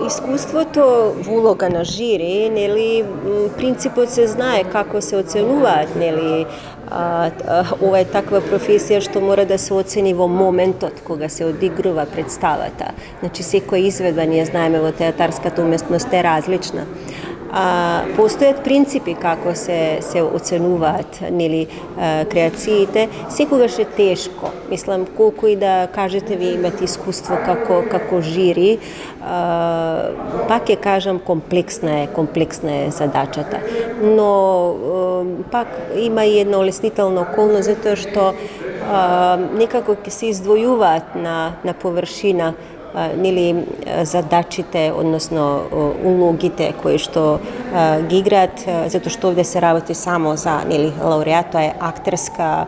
Изкуството во улога на жири, нели, принципот се знае како се оценуваат, нели, ова е таква професија што мора да се оцени во моментот кога се одигрува представата. Значи, секоја изведба, ние знаеме во театарската уместност е различна. Постојат принципи како се оценуваат, нели, креациите. Секогаш е тешко. Мислам, колку и да кажете ви имате искуство како жири, пак ќе кажам комплексна е задачата. Но пак има и една олеснителна околност затоа што некако ќе се издвојуваат на површина нели задачите, односно улогите кои што ги играат, затоа што овде се работи само за, нели, лауреат, тоа е актерска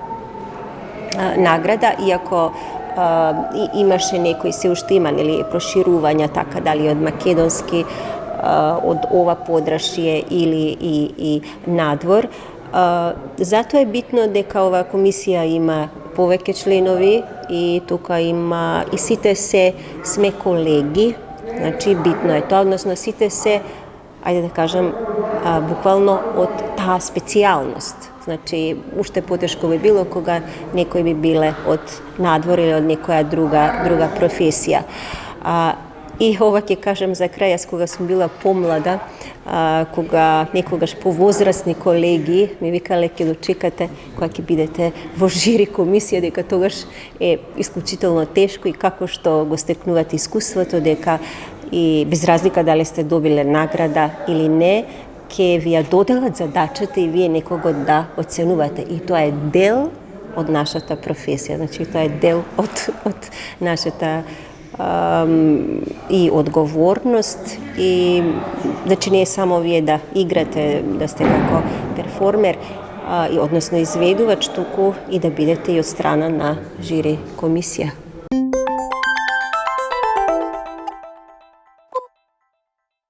награда, иако имаше некои, се уште има, нели, проширувања, така дали од македонски, од ова подрашје или и надвор. Затоа е битно дека оваа комисија има повеќе членови и тука има и сите сме колеги, значи битно е тоа, односно сите ајде да кажам, буквално од таа специјалност. Значи, уште потешко би било кога некој би биле од надвор или од некоја друга професија. И ова ќе кажам за крај, јас кога сум била помлада, кога некогаш повозрасни колеги ми викале ќе дочекате кога ќе бидете во жири комисија, дека тогаш е исклучително тешко и како што го стекнувате искуството, дека и без разлика дали сте добиле награда или не, ќе ви ја доделат задачата и вие некого да оценувате. И тоа е дел од нашата професија, значи тоа е дел од нашата и одговорност, и значи не е само вие да играте, да сте како перформер, односно изведувач, туку и да бидете и од страна на жири комисија.